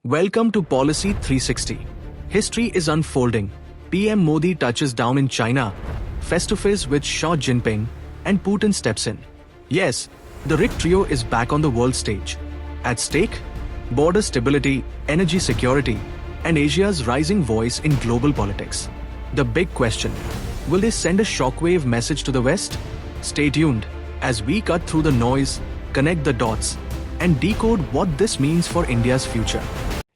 Welcome to Policy 360. History is unfolding. PM Modi touches down in China, face-to-face with Xi Jinping, and Putin steps in. Yes, the RIC trio is back on the world stage. At stake, border stability, energy security, and Asia's rising voice in global politics. The big question: will they send a shockwave message to the West? Stay tuned as we cut through the noise, connect the dots, and decode what this means for India's future.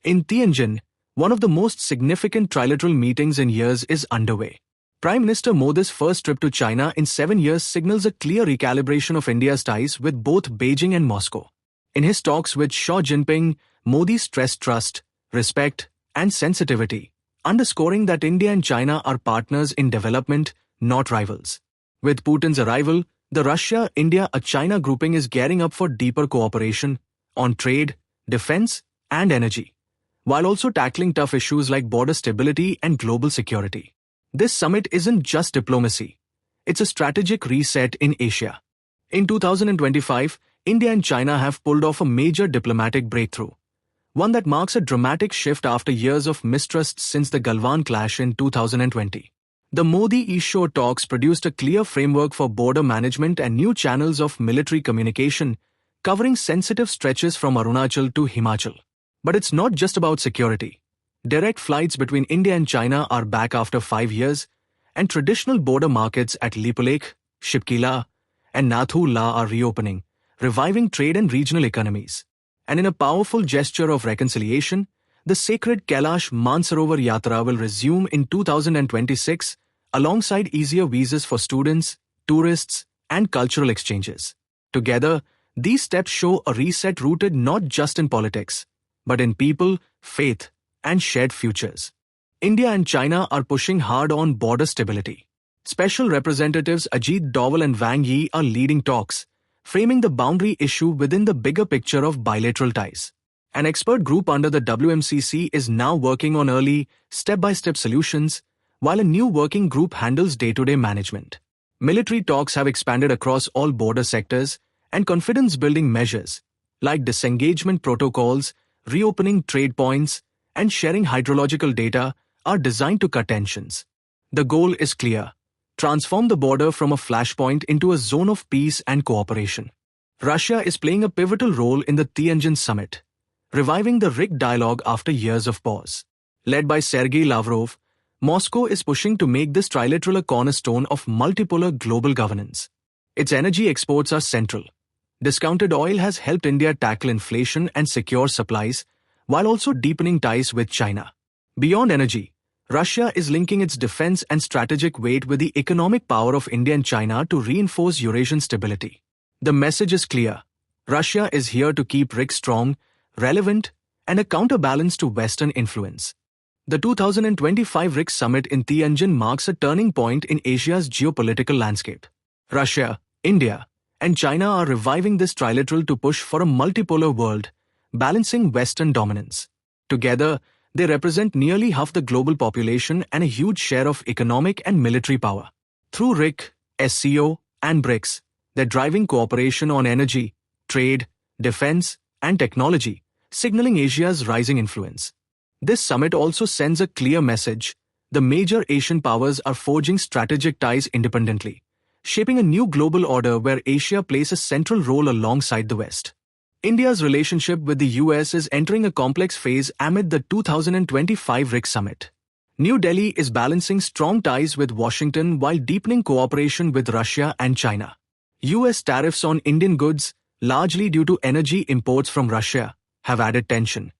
In Tianjin, one of the most significant trilateral meetings in years is underway. Prime Minister Modi's first trip to China in 7 years signals a clear recalibration of India's ties with both Beijing and Moscow. In his talks with Xi Jinping, Modi stressed trust, respect, and sensitivity, underscoring that India and China are partners in development, not rivals. With Putin's arrival, the Russia-India-China grouping is gearing up for deeper cooperation on trade, defense, and energy, while also tackling tough issues like border stability and global security. This summit isn't just diplomacy. It's a strategic reset in Asia. In 2025, India and China have pulled off a major diplomatic breakthrough, one that marks a dramatic shift after years of mistrust since the Galwan clash in 2020. The Modi-Xi talks produced a clear framework for border management and new channels of military communication, covering sensitive stretches from Arunachal to Himachal. But it's not just about security. Direct flights between India and China are back after 5 years, and traditional border markets at Lipulekh, Shipkila, and Nathu La are reopening, reviving trade and regional economies. And in a powerful gesture of reconciliation, the sacred Kailash-Manasarovar Yatra will resume in 2026, alongside easier visas for students, tourists, and cultural exchanges. Together, these steps show a reset rooted not just in politics, but in people, faith, and shared futures. India and China are pushing hard on border stability. Special representatives Ajit Doval and Wang Yi are leading talks, framing the boundary issue within the bigger picture of bilateral ties. An expert group under the WMCC is now working on early, step-by-step solutions, while a new working group handles day-to-day management. Military talks have expanded across all border sectors, and confidence-building measures, like disengagement protocols, reopening trade points, and sharing hydrological data, are designed to cut tensions. The goal is clear: transform the border from a flashpoint into a zone of peace and cooperation. Russia is playing a pivotal role in the Tianjin summit, reviving the RIC dialogue after years of pause. Led by Sergei Lavrov, Moscow is pushing to make this trilateral a cornerstone of multipolar global governance. Its energy exports are central. Discounted oil has helped India tackle inflation and secure supplies, while also deepening ties with China. Beyond energy, Russia is linking its defense and strategic weight with the economic power of India and China to reinforce Eurasian stability. The message is clear: Russia is here to keep RIC strong, relevant, and a counterbalance to Western influence. The 2025 RIC summit in Tianjin marks a turning point in Asia's geopolitical landscape. Russia, India, and China are reviving this trilateral to push for a multipolar world, balancing Western dominance. Together, they represent nearly half the global population and a huge share of economic and military power. Through RIC, SCO, and BRICS, they're driving cooperation on energy, trade, defense, and technology, signaling Asia's rising influence. This summit also sends a clear message: the major Asian powers are forging strategic ties independently, shaping a new global order where Asia plays a central role alongside the West. India's relationship with the US is entering a complex phase amid the 2025 RIC summit. New Delhi is balancing strong ties with Washington while deepening cooperation with Russia and China. US tariffs on Indian goods, largely due to energy imports from Russia, have added tension.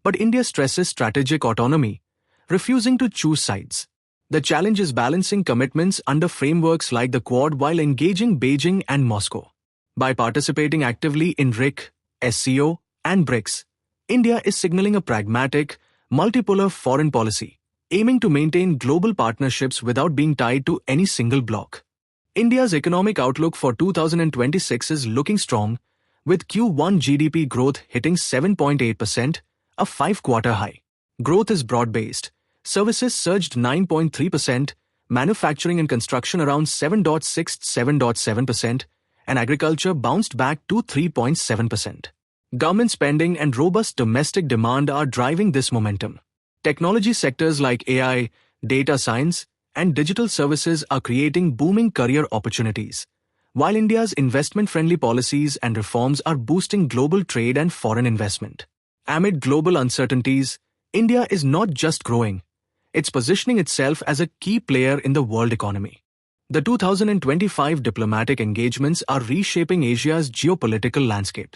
But India stresses strategic autonomy, refusing to choose sides. The challenge is balancing commitments under frameworks like the Quad while engaging Beijing and Moscow. By participating actively in RIC, SCO, and BRICS, India is signaling a pragmatic, multipolar foreign policy, aiming to maintain global partnerships without being tied to any single bloc. India's economic outlook for 2026 is looking strong, with Q1 GDP growth hitting 7.8%, a 5-quarter high. Growth is broad-based. Services surged 9.3%, manufacturing and construction around 7.6-7.7%, and agriculture bounced back to 3.7%. Government spending and robust domestic demand are driving this momentum. Technology sectors like AI, data science, and digital services are creating booming career opportunities, while India's investment-friendly policies and reforms are boosting global trade and foreign investment. Amid global uncertainties, India is not just growing, it's positioning itself as a key player in the world economy. The 2025 diplomatic engagements are reshaping Asia's geopolitical landscape.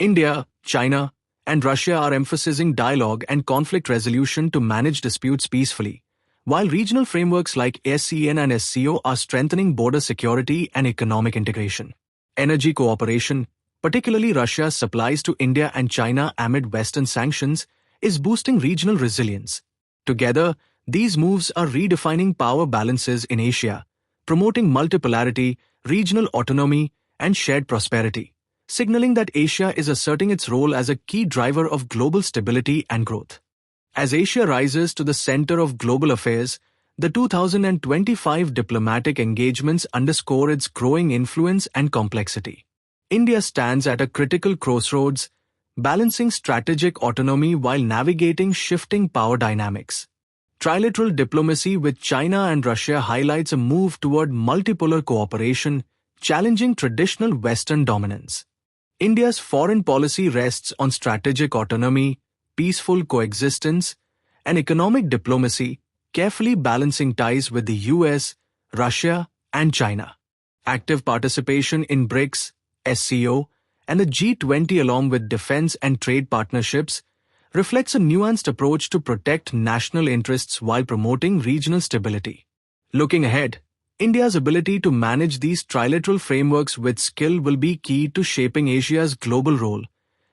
India, China, and Russia are emphasizing dialogue and conflict resolution to manage disputes peacefully, while regional frameworks like ASEAN and SCO are strengthening border security and economic integration. Energy cooperation, particularly Russia's supplies to India and China amid Western sanctions, is boosting regional resilience. Together, these moves are redefining power balances in Asia, promoting multipolarity, regional autonomy, and shared prosperity, signaling that Asia is asserting its role as a key driver of global stability and growth. As Asia rises to the center of global affairs, the 2025 diplomatic engagements underscore its growing influence and complexity. India stands at a critical crossroads, balancing strategic autonomy while navigating shifting power dynamics. Trilateral diplomacy with China and Russia highlights a move toward multipolar cooperation, challenging traditional Western dominance. India's foreign policy rests on strategic autonomy, peaceful coexistence, and economic diplomacy, carefully balancing ties with the US, Russia, and China. Active participation in BRICS, SCO, and the G20 along with defense and trade partnerships reflects a nuanced approach to protect national interests while promoting regional stability. Looking ahead, India's ability to manage these trilateral frameworks with skill will be key to shaping Asia's global role,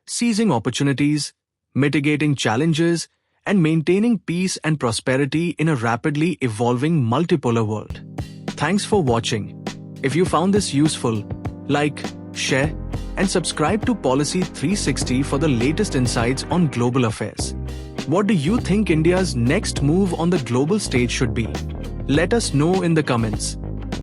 seizing opportunities, mitigating challenges, and maintaining peace and prosperity in a rapidly evolving multipolar world. Thanks for watching. If you found this useful, like, share, and subscribe to Policy 360 for the latest insights on global affairs. What do you think India's next move on the global stage should be? Let us know in the comments.